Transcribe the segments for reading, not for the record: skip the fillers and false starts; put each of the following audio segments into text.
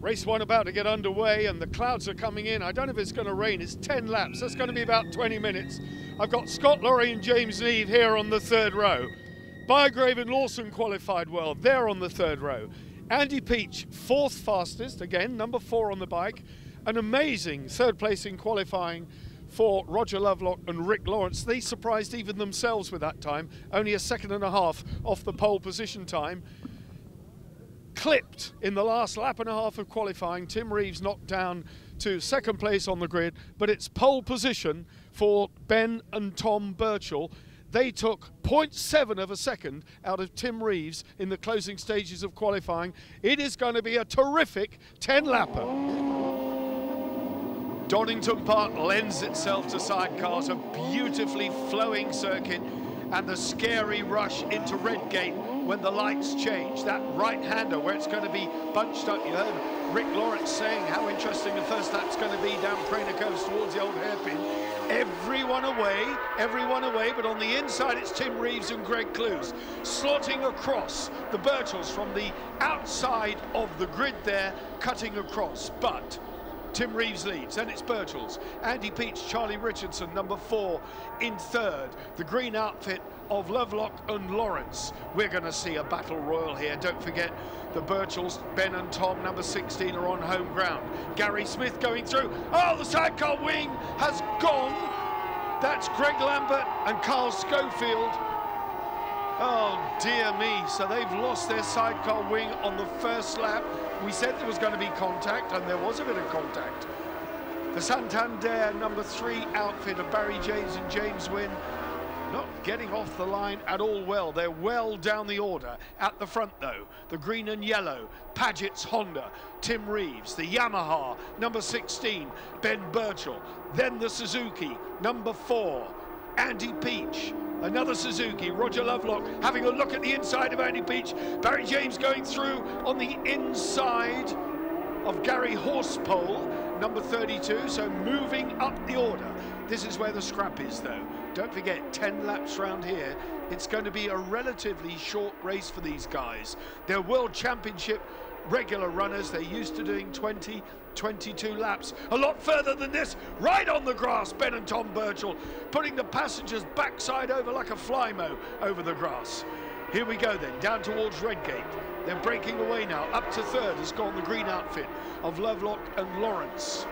Race one about to get underway and the clouds are coming in. I don't know if it's going to rain. It's 10 laps. That's going to be about 20 minutes. I've got Scott Laurie and James Neave here on the third row. Bygrave and Lawson qualified well. They're on the third row. Andy Peach, fourth fastest, again, number 4 on the bike. An amazing third place in qualifying for Roger Lovelock and Rick Lawrence. They surprised even themselves with that time, only a second and a half off the pole position time. Clipped in the last lap and a half of qualifying. Tim Reeves knocked down to second place on the grid, but it's pole position for Ben and Tom Birchall. They took 0.7 of a second out of Tim Reeves in the closing stages of qualifying. It is going to be a terrific 10-lapper. Donington Park lends itself to sidecars, a beautifully flowing circuit, and the scary rush into Redgate when the lights change. That right-hander where it's going to be bunched up. You heard Rick Lawrence saying how interesting the first lap's going to be down Craner Coast towards the old hairpin. Everyone away, but on the inside it's Tim Reeves and Greg Clues slotting across the Birchalls from the outside of the grid there, cutting across. But Tim Reeves leads, then it's Birchalls. Andy Peach, Charlie Richardson, number 4 in third. The green outfit of Lovelock and Lawrence. We're going to see a battle royal here. Don't forget the Birchalls, Ben and Tom, number 16, are on home ground. Gary Smith going through. Oh, the sidecar wing has gone. That's Greg Lambert and Carl Schofield. Oh, dear me. So they've lost their sidecar wing on the first lap. We said there was going to be contact, and there was a bit of contact. The Santander number 3 outfit of Barry James and James Wynn not getting off the line at all well. They're well down the order. At the front, though, the green and yellow, Paget's Honda, Tim Reeves, the Yamaha, number 16, Ben Birchall. Then the Suzuki, number 4, Andy Peach. Another Suzuki, Roger Lovelock, having a look at the inside of Andy Peach. Barry James going through on the inside of Gary Horsepole, number 32, so moving up the order. This is where the scrap is, though. Don't forget, 10 laps round here. It's going to be a relatively short race for these guys. They're World Championship regular runners. They're used to doing 20, 22 laps. A lot further than this. Right on the grass, Ben and Tom Birchall, putting the passengers backside over like a flymo over the grass. Here we go then, down towards Redgate. They're breaking away now. Up to third has gone the green outfit of Lovelock and Lawrence.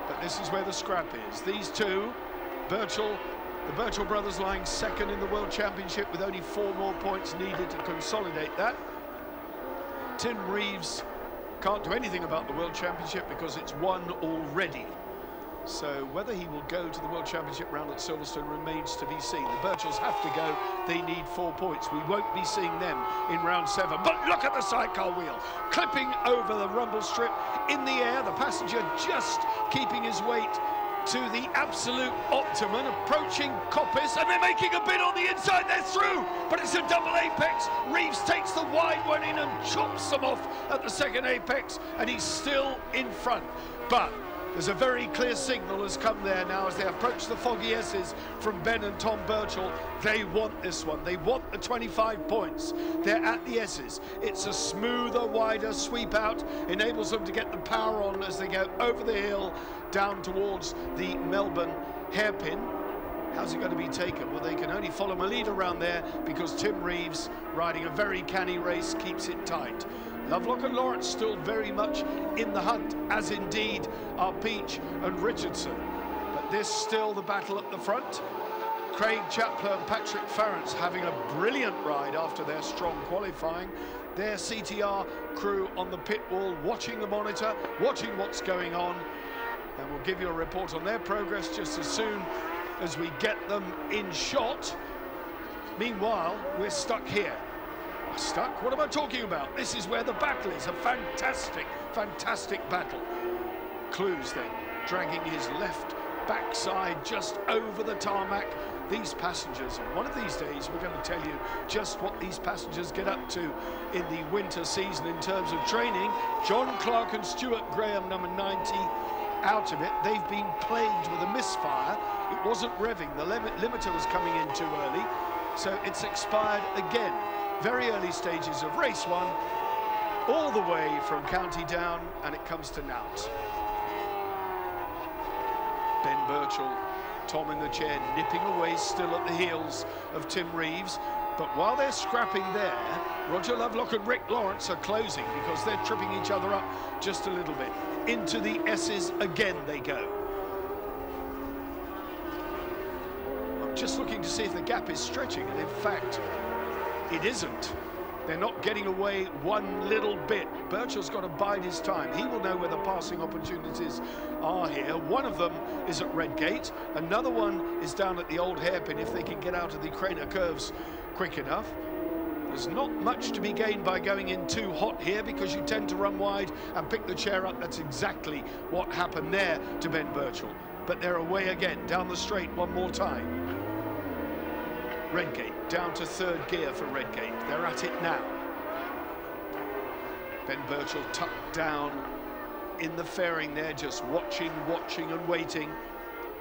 But this is where the scrap is. These two, Birchall, the Birchall brothers lying second in the World Championship with only 4 more points needed to consolidate that. Tim Reeves can't do anything about the World Championship because it's won already. So whether he will go to the World Championship round at Silverstone remains to be seen. The Birchalls have to go. They need 4 points. We won't be seeing them in round 7. But look at the sidecar wheel, clipping over the rumble strip in the air. The passenger just keeping his weight to the absolute optimum, approaching Coppice, and they're making a bid on the inside. They're through, but it's a double apex. Reeves takes the wide one in and chops them off at the second apex, and he's still in front. But there's a very clear signal has come there now as they approach the foggy S's from Ben and Tom Birchall. They want this one. They want the 25 points. They're at the S's. It's a smoother, wider sweep out, enables them to get the power on as they go over the hill down towards the Melbourne hairpin. How's it going to be taken? Well, they can only follow a lead around there because Tim Reeves, riding a very canny race, keeps it tight. Lovelock and Lawrence still very much in the hunt, as indeed are Peach and Richardson. But this still the battle at the front. Craig Chapler and Patrick Farrance having a brilliant ride after their strong qualifying. Their CTR crew on the pit wall, watching the monitor, watching what's going on. And we'll give you a report on their progress just as soon as we get them in shot. Meanwhile, we're stuck here. Stuck? What am I talking about? This is where the battle is. A fantastic, fantastic battle. Clues then, dragging his left backside just over the tarmac. These passengers, and one of these days we're going to tell you just what these passengers get up to in the winter season in terms of training. John Clark and Stuart Graham, number 90, out of it. They've been plagued with a misfire. It wasn't revving. The limiter was coming in too early, so it's expired again. Very early stages of race 1. all the way from County Down, and it comes to Nout. Ben Birchall, Tom in the chair, nipping away still at the heels of Tim Reeves. But while they're scrapping there, Roger Lovelock and Rick Lawrence are closing because they're tripping each other up just a little bit. Into the S's again they go. I'm just looking to see if the gap is stretching, and in fact, it isn't. They're not getting away one little bit. Birchall's got to bide his time. He will know where the passing opportunities are here. One of them is at Redgate. Another one is down at the old hairpin if they can get out of the Craner curves quick enough. There's not much to be gained by going in too hot here because you tend to run wide and pick the chair up. That's exactly what happened there to Ben Birchall. But they're away again, down the straight one more time. Redgate, down to third gear for Redgate. They're at it now. Ben Birchall tucked down in the fairing there, just watching and waiting.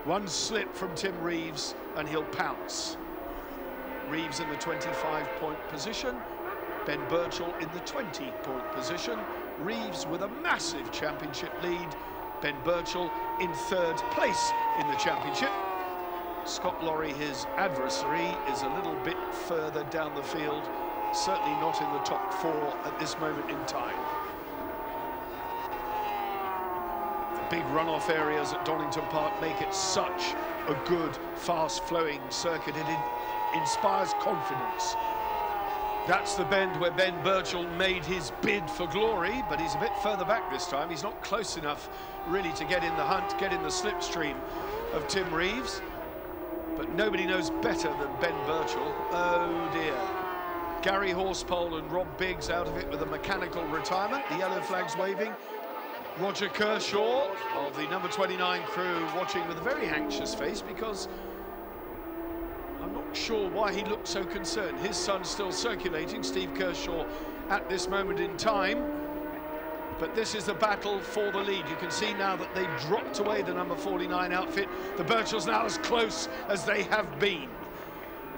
One slip from Tim Reeves and he'll pounce. Reeves in the 25-point position, Ben Birchall in the 20-point position. Reeves with a massive championship lead. Ben Birchall in third place in the championship. Scott Lorry, his adversary, is a little bit further down the field, certainly not in the top four at this moment in time. The big runoff areas at Donington Park make it such a good, fast-flowing circuit. It inspires confidence. That's the bend where Ben Birchall made his bid for glory, but he's a bit further back this time. He's not close enough, really, to get in the hunt, get in the slipstream of Tim Reeves. But nobody knows better than Ben Birchall. Oh dear. Gary Horsepole and Rob Biggs out of it with a mechanical retirement. The yellow flag's waving. Roger Kershaw of the number 29 crew watching with a very anxious face because I'm not sure why he looked so concerned. His son's still circulating, Steve Kershaw, at this moment in time. But this is the battle for the lead. You can see now that they've dropped away the number 49 outfit. The Birchalls now as close as they have been.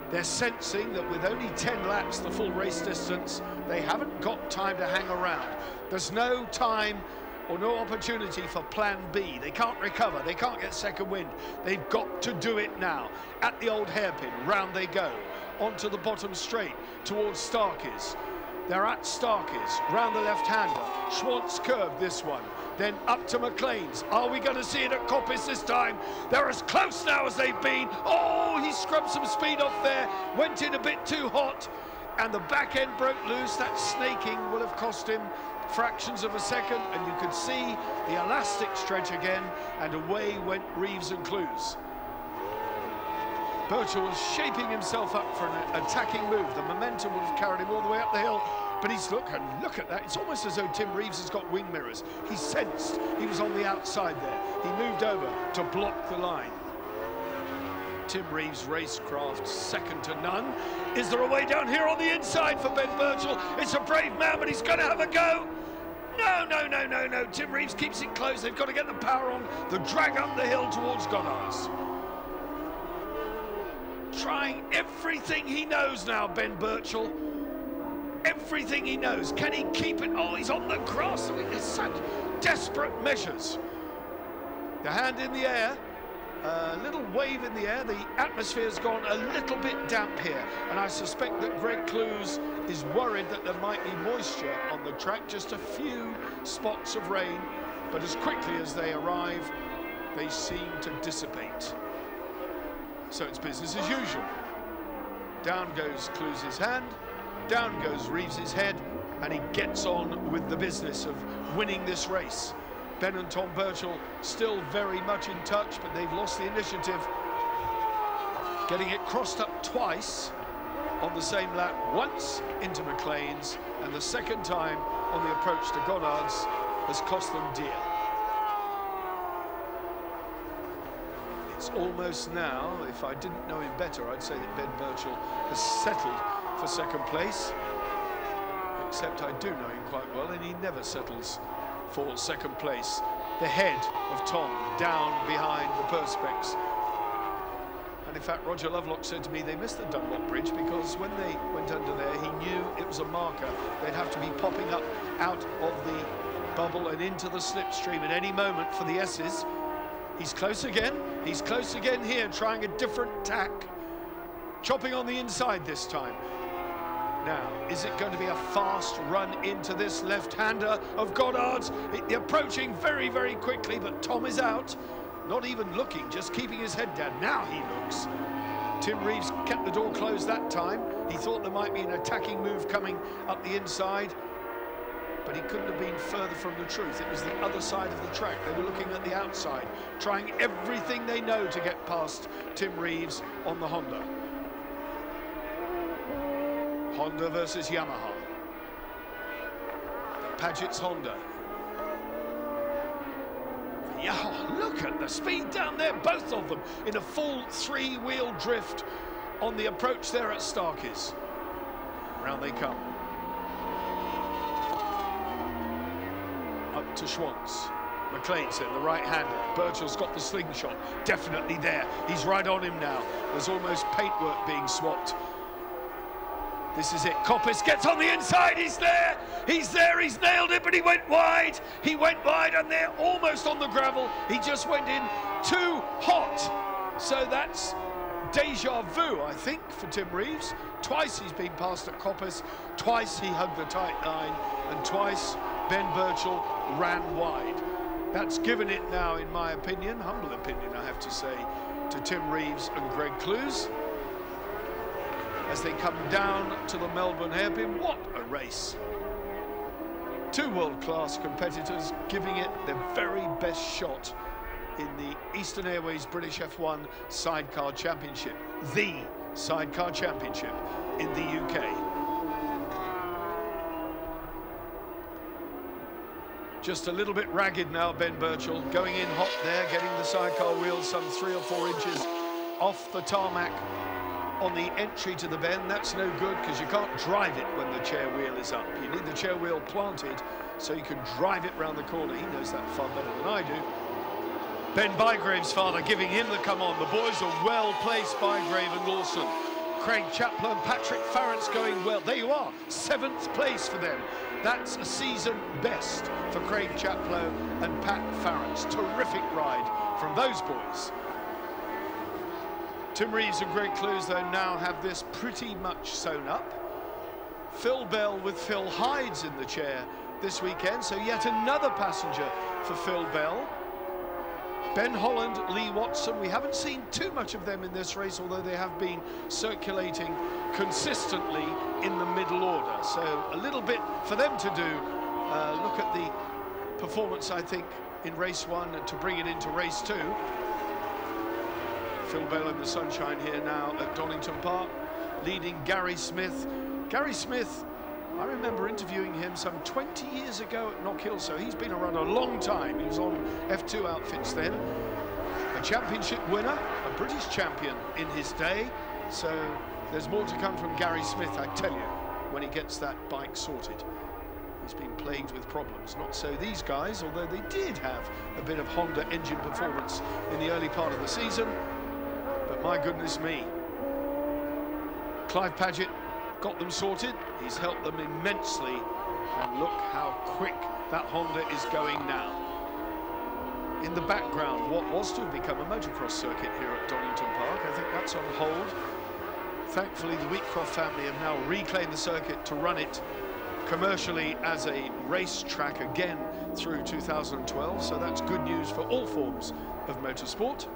They're sensing that with only 10 laps, the full race distance, they haven't got time to hang around. There's no time or no opportunity for plan B. They can't recover, they can't get second wind. They've got to do it now. At the old hairpin, round they go, onto the bottom straight, towards Starkey's. They're at Starkey's, round the left-hander. Schwantz curved this one, then up to McLean's. Are we going to see it at Coppice this time? They're as close now as they've been. Oh, he scrubbed some speed off there, went in a bit too hot, and the back end broke loose. That snaking will have cost him fractions of a second, and you could see the elastic stretch again, and away went Reeves and Clues. Birchall was shaping himself up for an attacking move. The momentum would have carried him all the way up the hill, but he's look at that. It's almost as though Tim Reeves has got wing mirrors. He sensed he was on the outside there. He moved over to block the line. Tim Reeves' racecraft second to none. Is there a way down here on the inside for Ben Birchall? It's a brave man, but he's going to have a go. No. Tim Reeves keeps it close. They've got to get the power on the drag up the hill towards Goddard's. Trying everything he knows now, Ben Birchall. Everything he knows. Can he keep it? Oh, he's on the grass. I mean, it's such desperate measures. The hand in the air. A little wave in the air. The atmosphere's gone a little bit damp here, and I suspect that Greg Clues is worried that there might be moisture on the track, just a few spots of rain, but as quickly as they arrive, they seem to dissipate. So it's business as usual. Down goes Clues' hand, down goes Reeves' head, and he gets on with the business of winning this race. Ben and Tom Birchall still very much in touch, but they've lost the initiative. Getting it crossed up twice on the same lap, once into McLean's, and the second time on the approach to Goddard's has cost them dear. It's almost now, if I didn't know him better, I'd say that Ben Birchall has settled for second place. Except I do know him quite well, and he never settles for second place. The head of Tom down behind the perspex. And in fact, Roger Lovelock said to me they missed the Dunlop Bridge because when they went under there, he knew it was a marker. They'd have to be popping up out of the bubble and into the slipstream at any moment for the S's. He's close again. He's close again here, trying a different tack. Chopping on the inside this time. Now, is it going to be a fast run into this left-hander of Goddard's? Approaching very, very quickly, but Tom is out. Not even looking, just keeping his head down. Now he looks. Tim Reeves kept the door closed that time. He thought there might be an attacking move coming up the inside, but he couldn't have been further from the truth. It was the other side of the track. They were looking at the outside, trying everything they know to get past Tim Reeves on the Honda. Honda versus Yamaha. Paget's Honda. Yeah, look at the speed down there, both of them in a full three-wheel drift on the approach there at Starkey's. Round they come. Up to Schwantz. McLean's in the right-hander. Birchall's got the slingshot, definitely there. He's right on him now. There's almost paintwork being swapped. This is it. Coppice gets on the inside. He's there. He's there. He's nailed it, but he went wide. He went wide, and they're almost on the gravel. He just went in too hot. So that's deja vu, I think, for Tim Reeves. Twice he's been passed at Coppice. Twice he hugged the tight line, and twice Ben Birchall ran wide. That's given it now, in my opinion, humble opinion, I have to say, to Tim Reeves and Greg Clues. As they come down to the Melbourne hairpin. What a race. Two world-class competitors giving it their very best shot in the Eastern Airways British F1 Sidecar Championship, the Sidecar Championship in the UK. Just a little bit ragged now, Ben Birchall, going in hot there, getting the sidecar wheels some 3 or 4 inches off the tarmac on the entry to the bend. That's no good because you can't drive it when the chair wheel is up. You need the chair wheel planted so you can drive it round the corner. He knows that far better than I do. Ben Bygrave's father giving him the come on. The boys are well placed, Bygrave and Lawson. Craig Chaplow and Patrick Farrance going well. There you are, 7th place for them. That's a season best for Craig Chaplow and Pat Farrance. Terrific ride from those boys. Tim Reeves and Greg Clues, though, now have this pretty much sewn up. Phil Bell with Phil Hydes in the chair this weekend, so yet another passenger for Phil Bell. Ben Holland, Lee Watson, we haven't seen too much of them in this race, although they have been circulating consistently in the middle order. So a little bit for them to do. Look at the performance, I think, in race 1 and to bring it into race 2. Phil Bell in the sunshine here now at Donington Park, leading Gary Smith. Gary Smith, I remember interviewing him some 20 years ago at Knock Hill, so he's been around a long time. He was on F2 outfits then. A championship winner, a British champion in his day, so there's more to come from Gary Smith, I tell you, when he gets that bike sorted. He's been plagued with problems. Not so these guys, although they did have a bit of Honda engine performance in the early part of the season. But my goodness me, Clive Paget got them sorted. He's helped them immensely. And look how quick that Honda is going now. In the background, what was to have become a motocross circuit here at Donington Park, I think that's on hold. Thankfully, the Wheatcroft family have now reclaimed the circuit to run it commercially as a racetrack again through 2012. So that's good news for all forms of motorsport.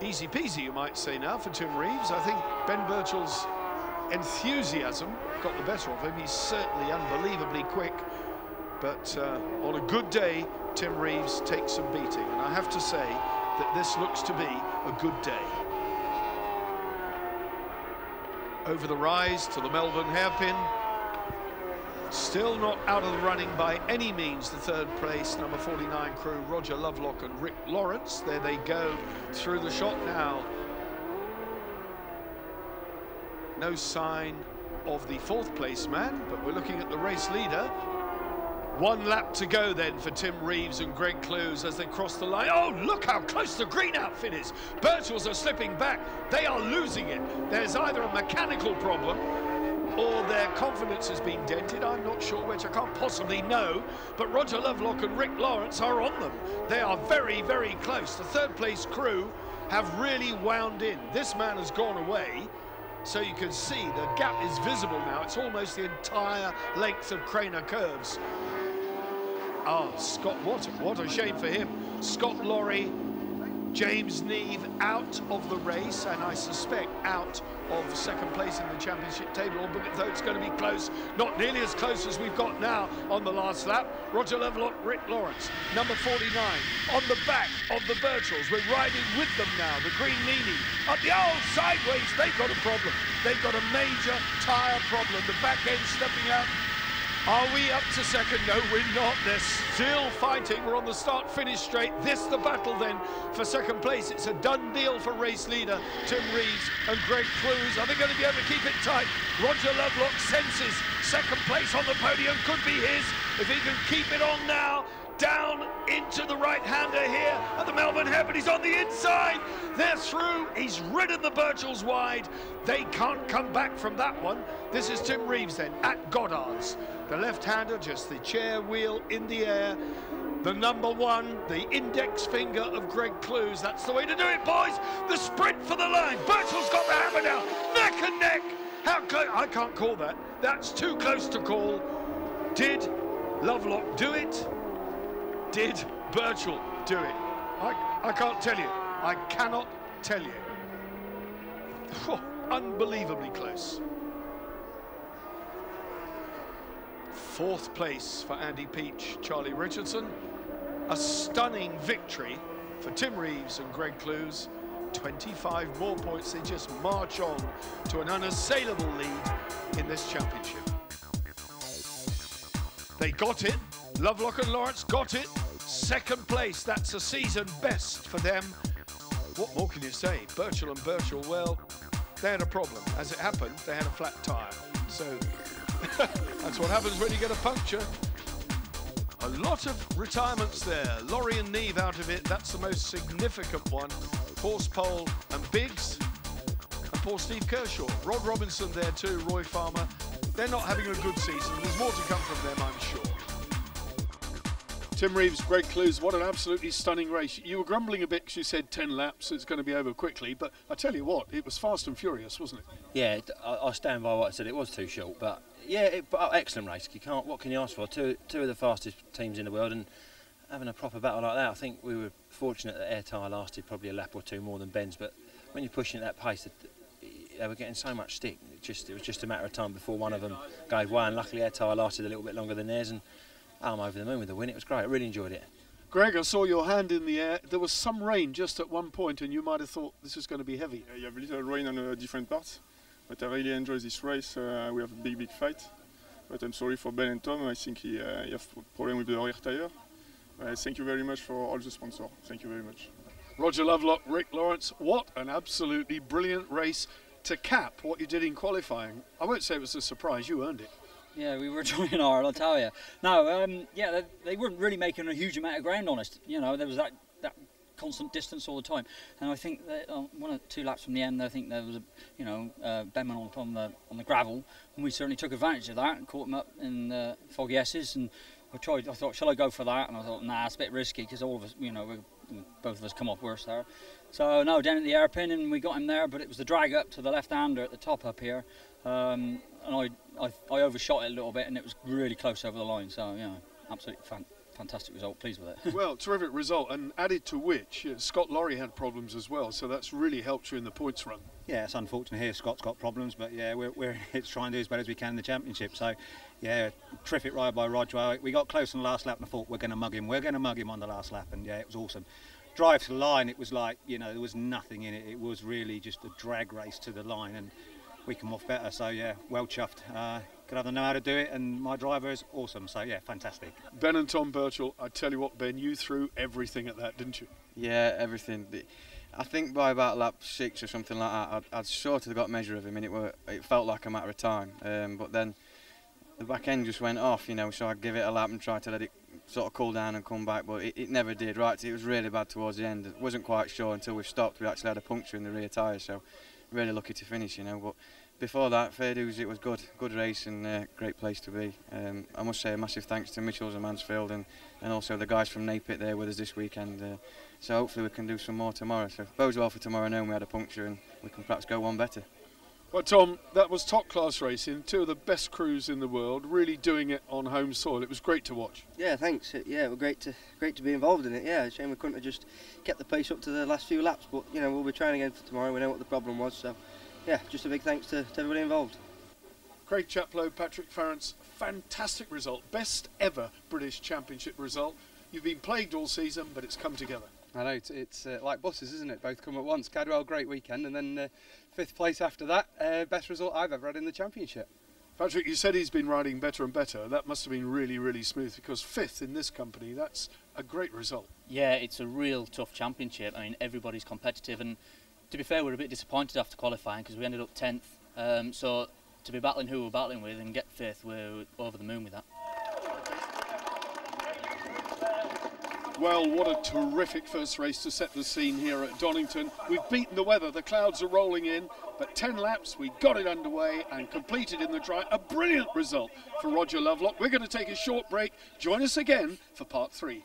Easy peasy, you might say now, for Tim Reeves. I think Ben Birchall's enthusiasm got the better of him. He's certainly unbelievably quick, but on a good day, Tim Reeves takes some beating, and I have to say that this looks to be a good day. Over the rise to the Melbourne hairpin. Still not out of the running by any means, the third place, number 49 crew, Roger Lovelock and Rick Lawrence. There they go through the shot now. No sign of the 4th place man, but we're looking at the race leader. 1 lap to go then for Tim Reeves and Greg Clews as they cross the line. Oh, look how close the green outfit is. Birchall's are slipping back. They are losing it. There's either a mechanical problem or their confidence has been dented. I'm not sure which, I can't possibly know. But Roger Lovelock and Rick Lawrence are on them. They are very, very close. The third place crew have really wound in. This man has gone away. So you can see the gap is visible now. It's almost the entire length of Craner Curves. Oh, Scott, what a shame for him. Scott Laurie, James Neve out of the race, and I suspect out of second place in the championship table, although it's going to be close, not nearly as close as we've got now on the last lap. Roger Lovelock, Rick Lawrence, number 49, on the back of the Birchalls. We're riding with them now, the Green Meanie. Up the old sideways, they've got a problem. They've got a major tyre problem. The back end stepping out. Are we up to second? No, we're not. They're still fighting. We're on the start-finish straight. This the battle then for second place. It's a done deal for race leader Tim Reeves and Greg Clews. Are they going to be able to keep it tight? Roger Lovelock senses second place on the podium could be his if he can keep it on now. Down into the right-hander here at the Melbourne Head, but he's on the inside. They're through. He's ridden the Birchalls wide. They can't come back from that one. This is Tim Reeves then at Goddard's. The left-hander, just the chair wheel in the air. The number 1, the index finger of Greg Clews. That's the way to do it, boys. The sprint for the line. Birchall's got the hammer now. Neck and neck. How close? I can't call that. That's too close to call. Did Lovelock do it? Did Birchall do it? I can't tell you. I cannot tell you. Oh, unbelievably close. 4th place for Andy Peach, Charlie Richardson. A stunning victory for Tim Reeves and Greg Clews. 25 more points. They just march on to an unassailable lead in this championship. They got it. Lovelock and Lawrence got it. Second place, that's a season best for them. What more can you say? Birchall and Birchall, well, they had a problem. As it happened, they had a flat tyre. So that's what happens when you get a puncture. A lot of retirements there. Laurie and Neve out of it, that's the most significant one. Horsepole and Biggs, and poor Steve Kershaw. Rod Robinson there too, Roy Farmer. They're not having a good season. There's more to come from them, I'm sure. Tim Reeves, Greg Clews, what an absolutely stunning race. You were grumbling a bit because you said 10 laps, it's going to be over quickly, but I tell you what, it was fast and furious, wasn't it? Yeah, I stand by what I said, it was too short, but yeah, excellent race. What can you ask for? Two of the fastest teams in the world, and having a proper battle like that, I think we were fortunate that Air Tyre lasted probably a lap or two more than Ben's, but when you're pushing at that pace, they were getting so much stick. It was just a matter of time before one of them gave way, and luckily Air Tyre lasted a little bit longer than theirs, and I'm over the moon with the win. It was great. I really enjoyed it. Greg, I saw your hand in the air. There was some rain just at one point, and you might have thought this is going to be heavy. You have a little rain on different parts, but I really enjoyed this race. We have a big fight, but I'm sorry for Ben and Tom. I think he have a problem with the rear tyre. Thank you very much for all the sponsors. Thank you very much. Roger Lovelock, Rick Lawrence, what an absolutely brilliant race to cap what you did in qualifying. I won't say it was a surprise, you earned it. Yeah, we were trying hard, I'll tell you. No, yeah, they weren't really making a huge amount of ground on us. You know, there was that constant distance all the time. And I think that 1 or 2 laps from the end, I think there was Ben went on the gravel, and we certainly took advantage of that and caught him up in the foggy S's. And I thought, shall I go for that? And I thought, nah, it's a bit risky because all of us, both of us come off worse there. So no, down at the hairpin, and we got him there, but it was the drag up to the left-hander at the top up here. And I overshot it a little bit, and it was really close over the line. So yeah, absolutely fantastic result. Pleased with it. Well, terrific result, and added to which Scott Laurie had problems as well. So that's really helped you in the points run. Yeah, it's unfortunate here. Scott's got problems, but yeah, we're here to try and do as well as we can in the championship. So yeah, terrific ride by Roger. We got close on the last lap, and I thought we're going to mug him. We're going to mug him on the last lap, and yeah, it was awesome. Drive to the line, it was like, there was nothing in it. It was really just a drag race to the line, and we come off better. So yeah, well chuffed. Could have know how to do it, and my driver is awesome. So yeah, fantastic. Ben and Tom Birchall, I tell you what, Ben, you threw everything at that, didn't you? Yeah, everything. I think by about lap 6 or something like that, I'd sort of got measure of him, and it felt like a matter of time. But then the back end just went off, you know, so I'd give it a lap and try to let it sort of cool down and come back, but it never did. Right, it was really bad towards the end. Wasn't quite sure until we stopped. We actually had a puncture in the rear tyre, so really lucky to finish, you know. But before that, fair dues, it was good race and great place to be. I must say a massive thanks to Mitchells and Mansfield and also the guys from Napit there with us this weekend. So hopefully we can do some more tomorrow. So bodes well for tomorrow knowing we had a puncture and we can perhaps go one better. Well, Tom, that was top class racing. Two of the best crews in the world, really doing it on home soil. It was great to watch. Yeah, thanks. Yeah, it was great to be involved in it. Yeah, shame we couldn't have just kept the pace up to the last few laps, but you know, we'll be trying again for tomorrow. We know what the problem was, so yeah, just a big thanks to everybody involved. Craig Chaplow, Patrick Farrance, fantastic result, best ever British Championship result. You've been plagued all season, but it's come together. I know, it's like buses, isn't it? Both come at once. Cadwell, great weekend, and then 5th place after that. Best result I've ever had in the championship. Patrick, you said he's been riding better and better. That must have been really, really smooth, because 5th in this company, that's a great result. Yeah, it's a real tough championship. I mean, everybody's competitive, and to be fair, we're a bit disappointed after qualifying because we ended up 10th. So to be battling who we're battling with and get 5th, we're over the moon with that. Well, what a terrific first race to set the scene here at Donington. We've beaten the weather, the clouds are rolling in, but 10 laps, we got it underway and completed in the dry. A brilliant result for Roger Lovelock. We're going to take a short break. Join us again for part 3.